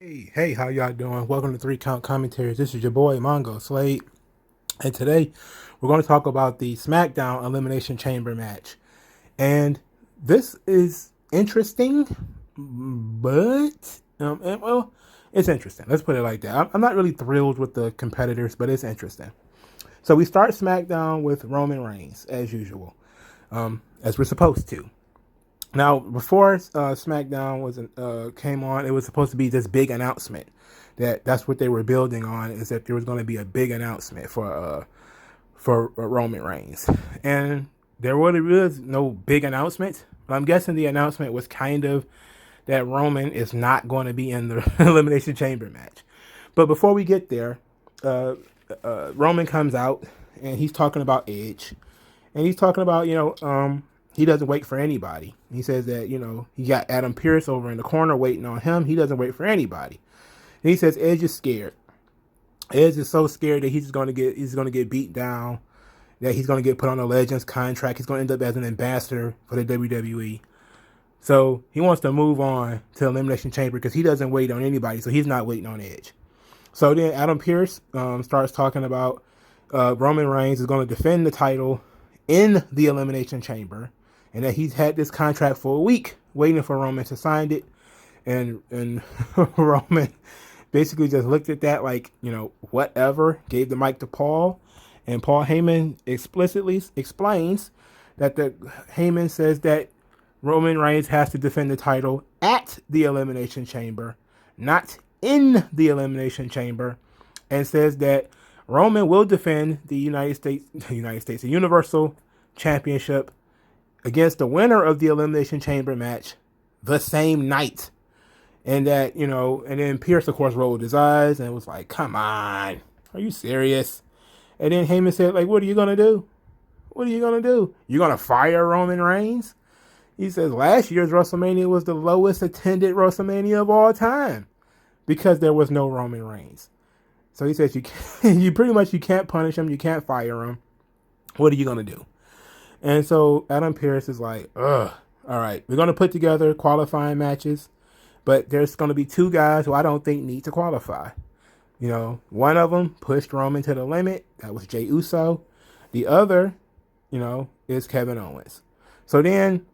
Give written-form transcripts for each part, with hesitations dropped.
Hey, how y'all doing? Welcome to Three Count Commentaries. This is your boy Mongo Slade, and today we're going to talk about the Smackdown Elimination Chamber match. And this is interesting, but it's interesting. Let's put it like that. I'm not really thrilled with the competitors, but it's interesting. So we start SmackDown with Roman Reigns as usual, as we're supposed to. Now, before SmackDown was came on, it was supposed to be this big announcement. That's what they were building on, is that there was going to be a big announcement for Roman Reigns, and there really was no big announcement. But I'm guessing the announcement was kind of that Roman is not going to be in the Elimination Chamber match. But before we get there, Roman comes out and he's talking about Edge, and he's talking about he doesn't wait for anybody. He says that he got Adam Pearce over in the corner waiting on him. He doesn't wait for anybody. And he says Edge is scared. Edge is so scared that he's going to get beat down. That he's going to get put on a Legends contract. He's going to end up as an ambassador for the WWE. So he wants to move on to Elimination Chamber because he doesn't wait on anybody. So he's not waiting on Edge. So then Adam Pearce starts talking about Roman Reigns is going to defend the title in the Elimination Chamber, and that he's had this contract for a week waiting for Roman to sign it. And Roman basically just looked at that like, whatever, gave the mic to Paul. And Paul Heyman explicitly explains that Heyman says that Roman Reigns has to defend the title at the Elimination Chamber, not in the Elimination Chamber, and says that Roman will defend the the Universal Championship against the winner of the Elimination Chamber match the same night. And that, and then Pierce, of course, rolled his eyes and was like, come on, are you serious? And then Heyman said, like, what are you going to do? What are you going to do? You're going to fire Roman Reigns? He says last year's WrestleMania was the lowest attended WrestleMania of all time because there was no Roman Reigns. So he says you can't punish him, you can't fire him. What are you gonna do? And so Adam Pearce is like, ugh, all right, we're gonna put together qualifying matches, but there's gonna be two guys who I don't think need to qualify. One of them pushed Roman to the limit. That was Jey Uso. The other, is Kevin Owens. So then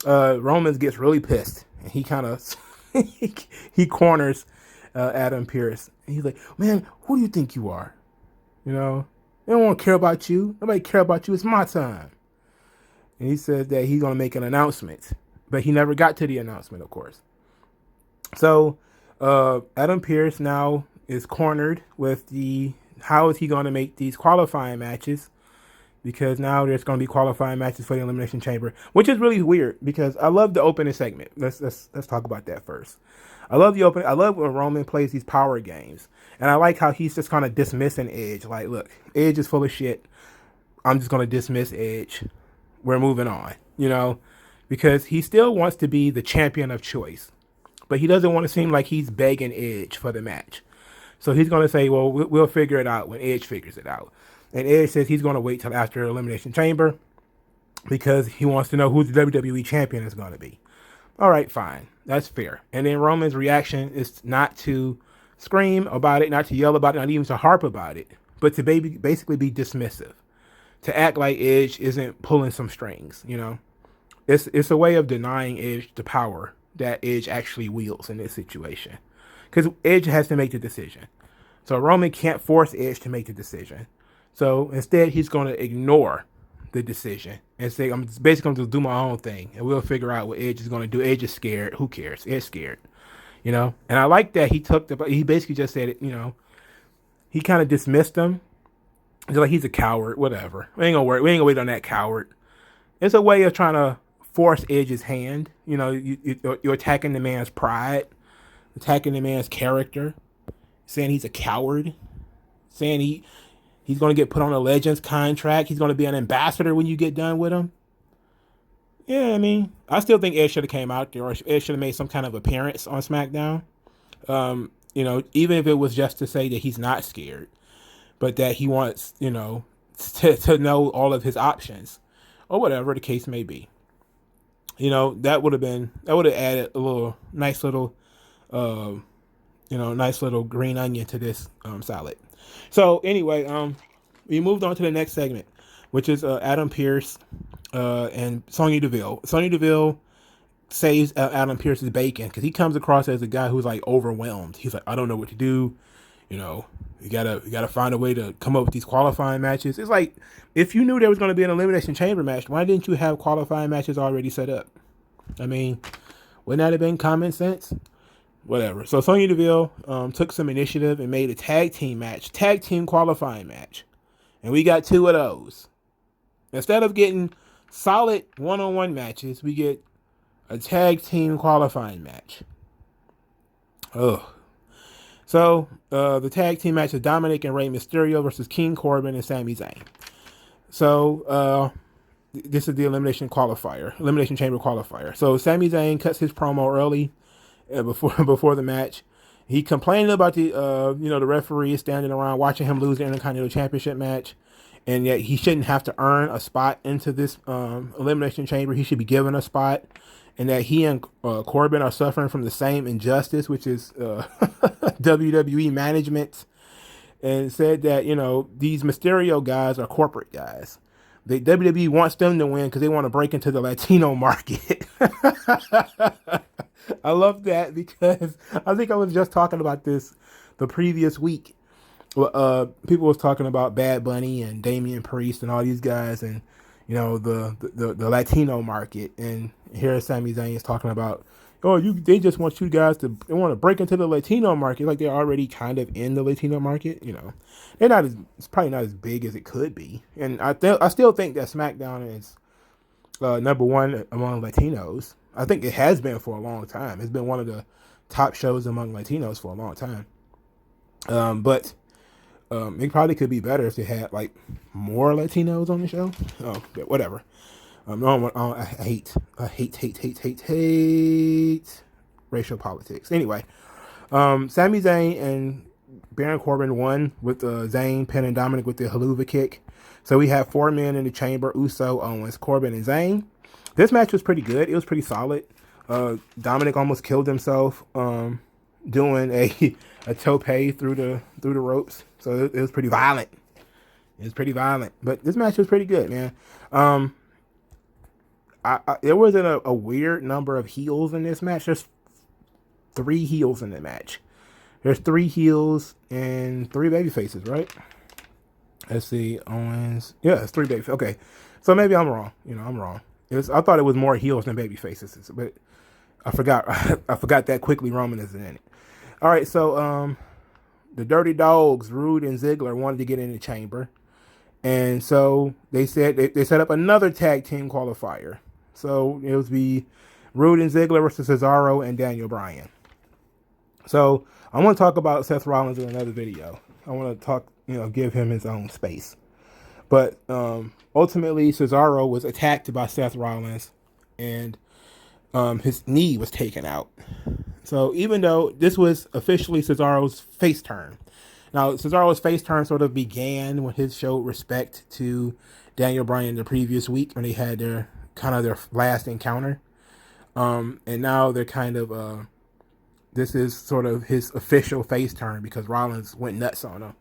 Roman gets really pissed, and he kind of he corners Adam Pearce. And he's like, man, who do you think you are? They don't want to care about you. Nobody care about you. It's my time. And he says that he's going to make an announcement. But he never got to the announcement, of course. So Adam Pearce now is cornered with how is he going to make these qualifying matches? Because now there's going to be qualifying matches for the Elimination Chamber, which is really weird because I love the opening segment. Let's talk about that first. I love when Roman plays these power games, and I like how he's just kind of dismissing Edge. Like, look, Edge is full of shit. I'm just going to dismiss Edge. We're moving on, because he still wants to be the champion of choice, but he doesn't want to seem like he's begging Edge for the match. So he's going to say, well, we'll figure it out when Edge figures it out. And Edge says he's going to wait till after Elimination Chamber because he wants to know who the WWE champion is going to be. All right, fine. That's fair. And then Roman's reaction is not to scream about it, not to yell about it, not even to harp about it, but to basically be dismissive, to act like Edge isn't pulling some strings, It's a way of denying Edge the power that Edge actually wields in this situation. Because Edge has to make the decision. So Roman can't force Edge to make the decision. So instead, he's going to ignore the decision and say, I'm basically going to do my own thing, and we'll figure out what Edge is going to do. Edge is scared. Who cares? Edge's scared. And I like that he basically just said it, he kind of dismissed him. He's like, he's a coward, whatever. We ain't going to wait on that coward. It's a way of trying to force Edge's hand. You're attacking the man's pride, attacking the man's character, saying he's a coward, saying he's going to get put on a Legends contract. He's going to be an ambassador when you get done with him. Yeah, I mean, I still think Edge should have came out there, or Edge should have made some kind of appearance on SmackDown. Even if it was just to say that he's not scared, but that he wants, to know all of his options, or whatever the case may be. That would have added a nice little nice little green onion to this salad. So anyway, we moved on to the next segment, which is Adam Pearce and Sonya Deville. Sonya Deville saves Adam Pearce's bacon because he comes across as a guy who's like overwhelmed. He's like, I don't know what to do. You gotta find a way to come up with these qualifying matches. It's like, if you knew there was going to be an elimination chamber match, why didn't you have qualifying matches already set up? I mean, wouldn't that have been common sense? Whatever. So Sonya Deville took some initiative and made a tag team qualifying match, and we got 2 of those. Instead of getting solid one-on-one matches, we get a tag team qualifying match. Ugh. So, the tag team match is Dominic and Rey Mysterio versus King Corbin and Sami Zayn. So, this is the elimination chamber qualifier. So, Sami Zayn cuts his promo early before the match. He complained about the referee standing around watching him lose the Intercontinental Championship match, and yet he shouldn't have to earn a spot into this elimination chamber. He should be given a spot. And that he and Corbin are suffering from the same injustice, which is WWE management, and said that, these Mysterio guys are corporate guys. The WWE wants them to win because they want to break into the Latino market. I love that because I think I was just talking about this the previous week. People was talking about Bad Bunny and Damian Priest and all these guys and the Latino market, and here Sami Zayn is talking about, they just want you guys they want to break into the Latino market, like they're already kind of in the Latino market. It's probably not as big as it could be, and I still think that Smackdown is number one among Latinos. I think it has been for a long time. It's been one of the top shows among Latinos for a long time. But it probably could be better if they had like more Latinos on the show. But whatever. I hate racial politics. Anyway, Sami Zayn and Baron Corbin won with Zayn pinning Dominic with the haluva kick. So we have 4 men in the chamber: Uso, Owens, Corbin, and Zayn. This match was pretty good. It was pretty solid. Dominic almost killed himself doing a tope through the ropes. So it was pretty violent. But this match was pretty good, man. There wasn't a weird number of heels in this match. There's 3 heels in the match. There's 3 heels and 3 baby faces, right? Let's see, Owens. Yeah, it's 3 baby. Okay, so maybe I'm wrong. I'm wrong. I thought it was more heels than baby faces, but I forgot. I forgot that quickly. Roman isn't in it. All right, so the Dirty Dogs, Rude and Ziggler, wanted to get in the chamber, and so they said they set up another tag team qualifier. So it would be Rude and Ziggler versus Cesaro and Daniel Bryan. So I want to talk about Seth Rollins in another video. I want to talk, give him his own space. But ultimately, Cesaro was attacked by Seth Rollins, and his knee was taken out. So even though this was officially Cesaro's face turn, now Cesaro's face turn sort of began when his showed respect to Daniel Bryan the previous week when they had their last encounter. And now they're kind of this is sort of his official face turn because Rollins went nuts on him.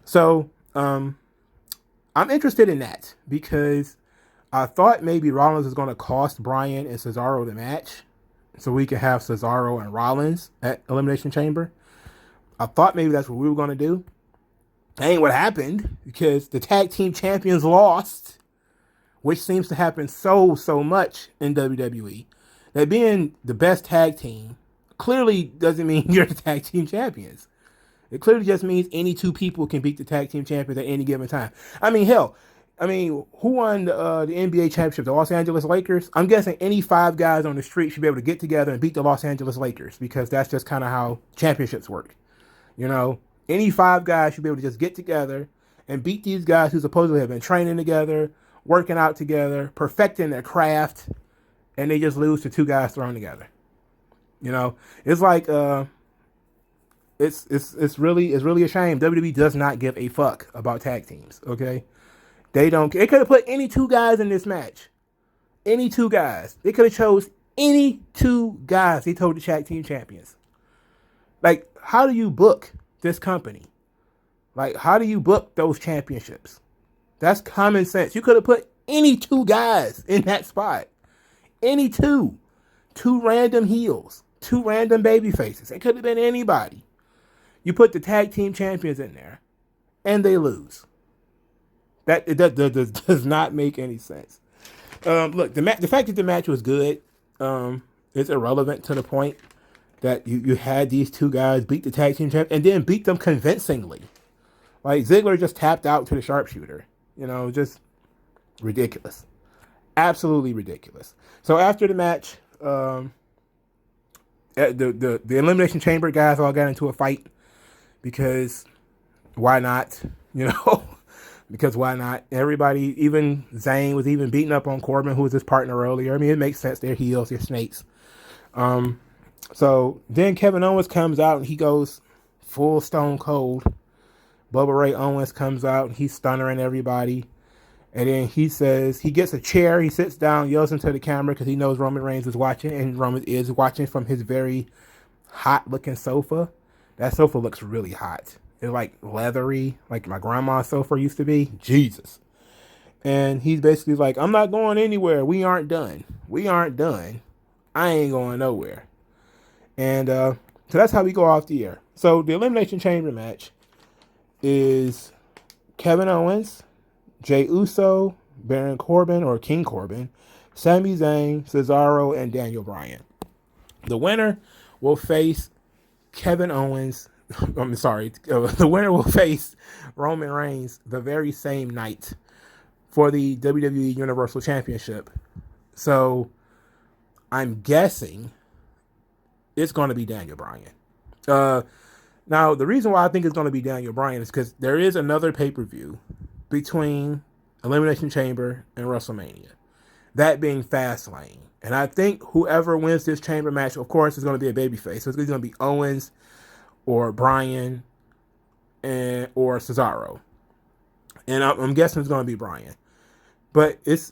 So I'm interested in that because I thought maybe Rollins is going to cost Bryan and Cesaro the match so we could have Cesaro and Rollins at Elimination Chamber. I thought maybe that's what we were going to do. That ain't what happened because the tag team champions lost, which seems to happen so much in WWE. That being the best tag team clearly doesn't mean you're the tag team champions. It clearly just means any 2 people can beat the tag team champions at any given time. I mean, hell, who won the NBA championship? The Los Angeles Lakers? I'm guessing any 5 guys on the street should be able to get together and beat the Los Angeles Lakers because that's just kind of how championships work. Any 5 guys should be able to just get together and beat these guys who supposedly have been training together, working out together, perfecting their craft, and they just lose to 2 guys thrown together. It's like it's really a shame. WWE does not give a fuck about tag teams. Okay, they don't. They could have put any 2 guys in this match. Any 2 guys. They could have chose any 2 guys. They told the tag team champions. Like how do you book this company? Like, how do you book those championships? That's common sense. You could have put any two guys in that spot. Any two. Two random heels. Two random baby faces. It could have been anybody. You put the tag team champions in there, and they lose. That does not make any sense. Look, the fact that the match was good is irrelevant to the point that you had these two guys beat the tag team champ and then beat them convincingly. Like, Ziggler just tapped out to the sharpshooter. Just ridiculous. Absolutely ridiculous. So after the match, the Elimination Chamber guys all got into a fight because why not? Because why not? Everybody, even Zayn was even beating up on Corbin, who was his partner earlier. I mean, it makes sense. They're heels, they're snakes. So then Kevin Owens comes out and he goes full stone cold. Bubba Ray Owens comes out and he's stunnering everybody. And then he says, he gets a chair, he sits down, yells into the camera because he knows Roman Reigns is watching, and Roman is watching from his very hot looking sofa. That sofa looks really hot. It's like leathery, like my grandma's sofa used to be. Jesus. And he's basically like, I'm not going anywhere. We aren't done. We aren't done. I ain't going nowhere. And so that's how we go off the air. So the Elimination Chamber match is Kevin Owens, Jey Uso, Baron Corbin or King Corbin, Sami Zayn, Cesaro, and Daniel Bryan. The winner will face Kevin Owens. I'm sorry. The winner will face Roman Reigns the very same night for the WWE Universal Championship. So I'm guessing it's going to be Daniel Bryan. Now, the reason why I think it's going to be Daniel Bryan is because there is another pay-per-view between Elimination Chamber and WrestleMania. That being Fastlane. And I think whoever wins this chamber match, of course, is going to be a babyface. So it's going to be Owens or Bryan or Cesaro. And I'm guessing it's going to be Bryan. But it's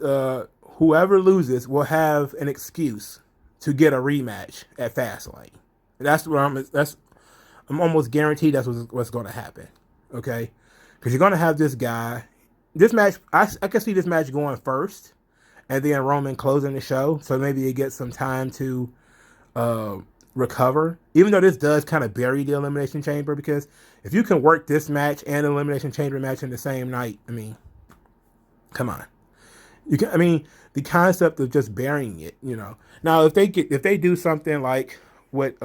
whoever loses will have an excuse to get a rematch at Fastlane. I'm almost guaranteed that's what's going to happen. Okay? Because you're going to have this guy. This match, I can see this match going first. And then Roman closing the show. So maybe he gets some time to recover. Even though this does kind of bury the Elimination Chamber. Because if you can work this match and the Elimination Chamber match in the same night, I mean, come on. The concept of just burying it, Now, if they do something like what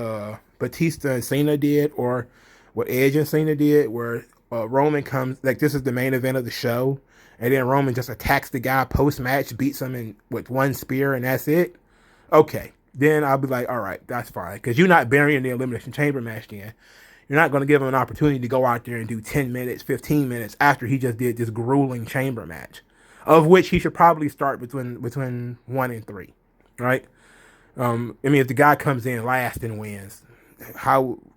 Batista and Cena did, or what Edge and Cena did, where Roman comes, like this is the main event of the show, and then Roman just attacks the guy post-match, beats him with one spear, and that's it. Okay, then I'll be like, all right, that's fine, because you're not burying the Elimination Chamber match then. You're not going to give him an opportunity to go out there and do 10 minutes, 15 minutes after he just did this grueling chamber match, of which he should probably start between 1 and 3, right? If the guy comes in last and wins,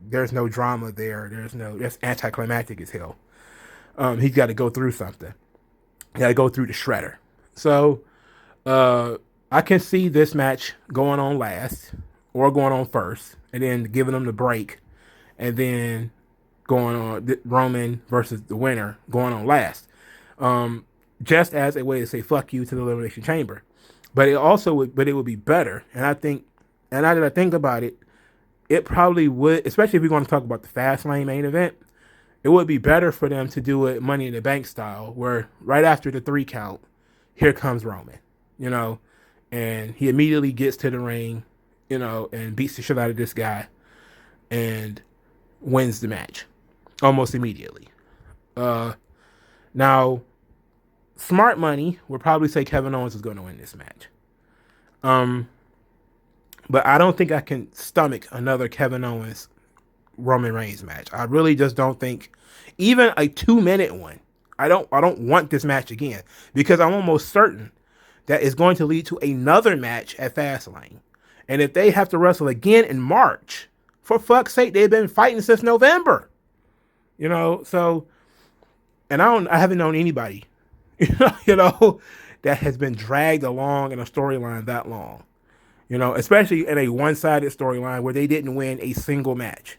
there's no drama there. That's anticlimactic as hell. He's got to go through something. He got to go through the shredder. So, I can see this match going on last or going on first, and then giving them the break, and then going on Roman versus the winner going on last. Just as a way to say fuck you to the Elimination Chamber. But it would be better. And now that I think about it, it probably would, especially if we're going to talk about the Fastlane main event, it would be better for them to do it Money in the Bank style, where right after the 3 count, here comes Roman, and he immediately gets to the ring, and beats the shit out of this guy and wins the match almost immediately. Now, smart money would probably say Kevin Owens is going to win this match. But I don't think I can stomach another Kevin Owens Roman Reigns match. I really just don't think, even a 2-minute one. I don't want this match again, because I'm almost certain that it's going to lead to another match at Fastlane. And if they have to wrestle again in March, for fuck's sake, they've been fighting since November. So, and I haven't known anybody that has been dragged along in a storyline that long. Especially in a one-sided storyline where they didn't win a single match.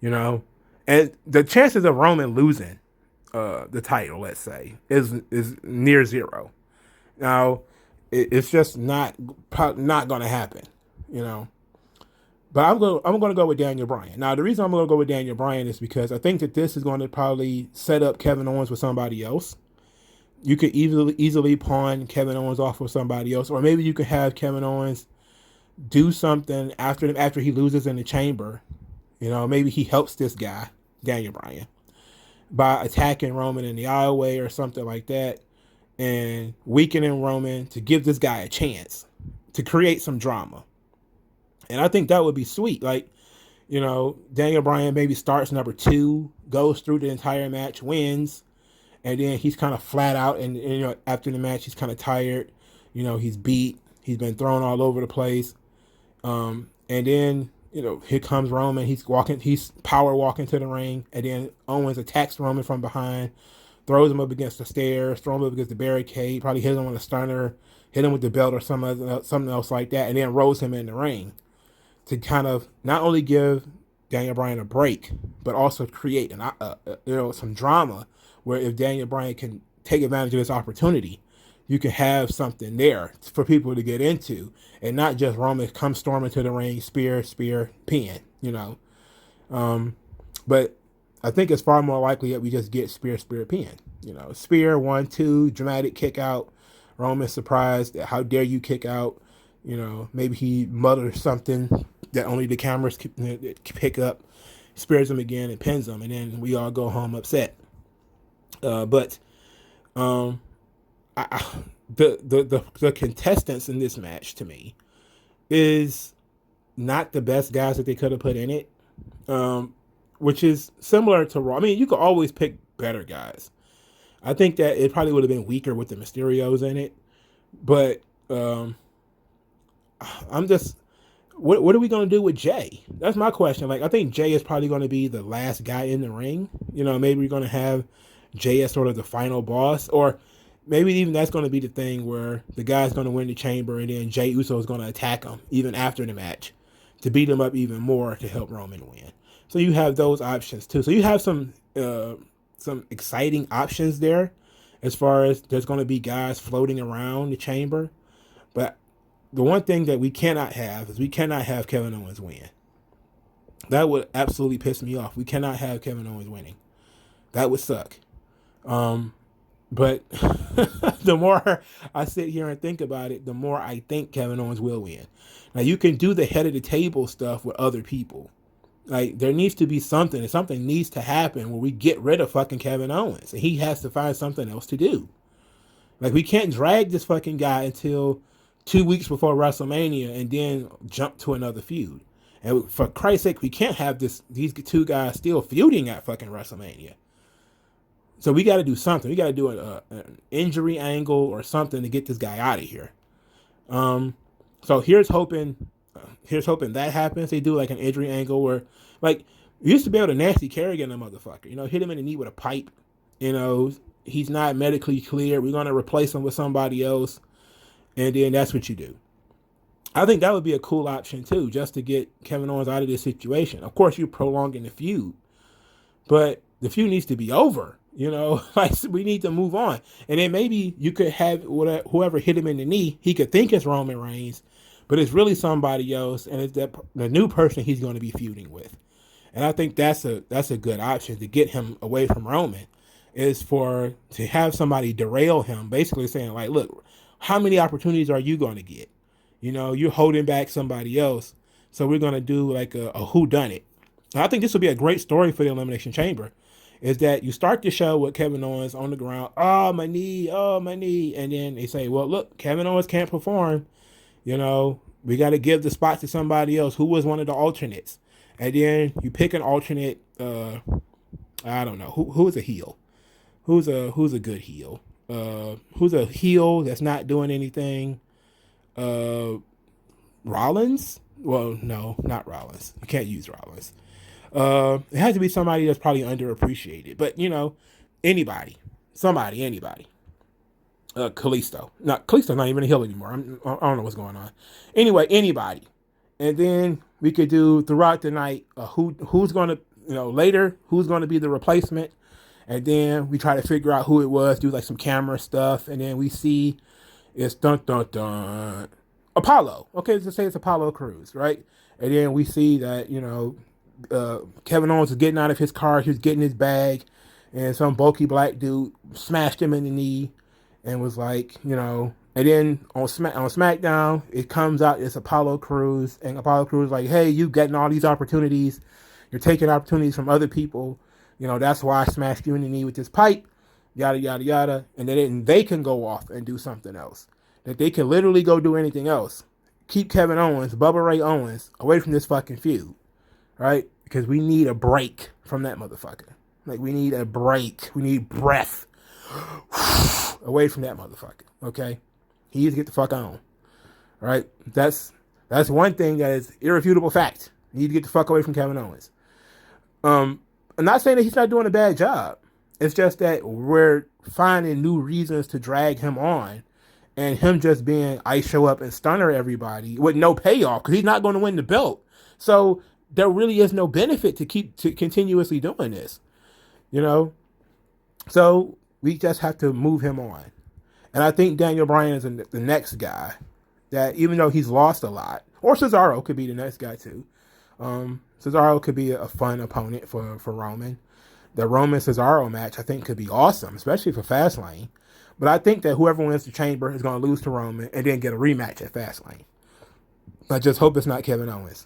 you know, and the chances of Roman losing the title, let's say, is near zero. Now, it's just not going to happen, you know. But I'm going to go with Daniel Bryan. Now, the reason I'm going to go with Daniel Bryan is because I think that this is going to probably set up Kevin Owens with somebody else. You could easily pawn Kevin Owens off with somebody else, or maybe you could have Kevin Owens do something after he loses in the chamber. You know, maybe he helps this guy, Daniel Bryan, by attacking Roman in the aisleway or something like that, and weakening Roman to give this guy a chance to create some drama. And I think that would be sweet. Like, you know, Daniel Bryan maybe starts number 2, goes through the entire match, wins, and then he's kind of flat out. And you know, after the match, he's kind of tired. You know, he's beat. He's been thrown all over the place. And then, you know, here comes Roman. He's power walking to the ring. And then Owens attacks Roman from behind, throws him up against the stairs, throws him up against the barricade, probably hit him on a stunner, hit him with the belt or something else like that, and then rolls him in the ring to kind of not only give Daniel Bryan a break, but also create some drama where if Daniel Bryan can take advantage of this opportunity, you can have something there for people to get into, and not just Roman come storming to the ring, spear, pin, you know. But I think it's far more likely that we just get spear, pin. You know, spear, 1, 2, dramatic kick out. Roman surprised. How dare you kick out? You know, maybe he mutters something that only the cameras pick up, spears him again and pins him, and then we all go home upset. But the contestants in this match to me is not the best guys that they could have put in it, which is similar to Raw. I mean, you could always pick better guys. I think that it probably would have been weaker with the Mysterios in it, but I'm just, what are we going to do with Jay? That's my question. Like, I think Jay is probably going to be the last guy in the ring. You know, maybe we're going to have Jay as sort of the final boss, or maybe even that's going to be the thing where the guy's going to win the chamber and then Jay Uso is going to attack him even after the match to beat him up even more to help Roman win. So you have those options too. So you have some exciting options there as far as there's going to be guys floating around the chamber. But the one thing that we cannot have is we cannot have Kevin Owens win. That would absolutely piss me off. We cannot have Kevin Owens winning. That would suck. But the more I sit here and think about it, the more I think Kevin Owens will win. Now, you can do the head of the table stuff with other people. Like, there needs to be something, and something needs to happen where we get rid of fucking Kevin Owens, and he has to find something else to do. Like, we can't drag this fucking guy until 2 weeks before WrestleMania and then jump to another feud. And for Christ's sake, we can't have these two guys still feuding at fucking WrestleMania. So we got to do something. We got to do an injury angle or something to get this guy out of here. So here's hoping that happens. They do like an injury angle where, like, we used to be able to nasty Kerrigan a motherfucker. You know, hit him in the knee with a pipe. You know, he's not medically clear. We're going to replace him with somebody else. And then that's what you do. I think that would be a cool option too, just to get Kevin Owens out of this situation. Of course, you're prolonging the feud, but the feud needs to be over. You know, like, we need to move on. And then maybe you could have whoever hit him in the knee, he could think it's Roman Reigns, but it's really somebody else, and it's the new person he's going to be feuding with. And I think that's a good option to get him away from Roman, is to have somebody derail him, basically saying, like, look, how many opportunities are you going to get? You know, you're holding back somebody else, so we're going to do like a whodunit. I think this would be a great story for the Elimination Chamber, is that you start the show with Kevin Owens on the ground, oh, my knee, and then they say, well, look, Kevin Owens can't perform. You know, we got to give the spot to somebody else who was one of the alternates. And then you pick an alternate, I don't know, who's a heel? Who's a good heel? Who's a heel that's not doing anything? Rollins? Well, no, not Rollins. You can't use Rollins. It has to be somebody that's probably underappreciated. But, you know, anybody. Kalisto. Kalisto's not even a heel anymore. I don't know what's going on. Anyway, anybody. And then we could do throughout the night who's going to later who's going to be the replacement. And then we try to figure out who it was, do like some camera stuff. And then we see it's dun dun dun Apollo. Okay, let's say it's Apollo Crews, right? And then we see that, Kevin Owens was getting out of his car, he was getting his bag, and some bulky black dude smashed him in the knee and was like, and then on SmackDown, it comes out it's Apollo Crews, and Apollo Crews is like, hey, you getting all these opportunities, you're taking opportunities from other people, that's why I smashed you in the knee with this pipe, yada yada yada, and then they can go off and do something else, that they can literally go do anything else, keep Kevin Owens, Bubba Ray Owens, away from this fucking feud, right? Because we need a break from that motherfucker. Like, we need a break. We need breath away from that motherfucker. Okay, he needs to get the fuck on. Right? That's one thing that is irrefutable fact. You need to get the fuck away from Kevin Owens. I'm not saying that he's not doing a bad job. It's just that we're finding new reasons to drag him on, and him just being I show up and stunner everybody with no payoff because he's not going to win the belt. So there really is no benefit to continuously doing this. So we just have to move him on. And I think Daniel Bryan is the next guy that, even though he's lost a lot, or Cesaro could be the next guy too. Cesaro could be a fun opponent for Roman. The Roman Cesaro match, I think, could be awesome, especially for Fastlane. But I think that whoever wins the Chamber is going to lose to Roman and then get a rematch at Fastlane. I just hope it's not Kevin Owens.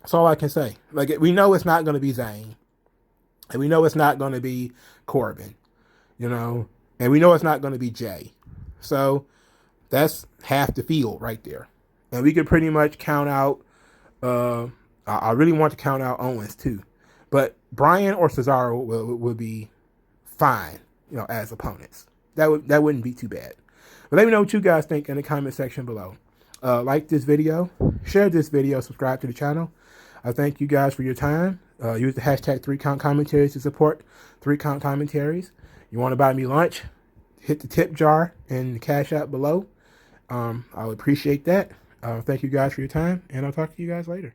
That's all I can say. Like, we know it's not going to be Zayn. And we know it's not going to be Corbin, and we know it's not going to be Jay. So that's half the field right there. And we could pretty much count out, I really want to count out Owens too. But Bryan or Cesaro would be fine, as opponents. That wouldn't be too bad. But let me know what you guys think in the comment section below. Like this video, share this video, subscribe to the channel. I thank you guys for your time. Use the hashtag 3Count Commentaries to support 3Count Commentaries. You want to buy me lunch? Hit the tip jar in the Cash App below. I would appreciate that. Thank you guys for your time, and I'll talk to you guys later.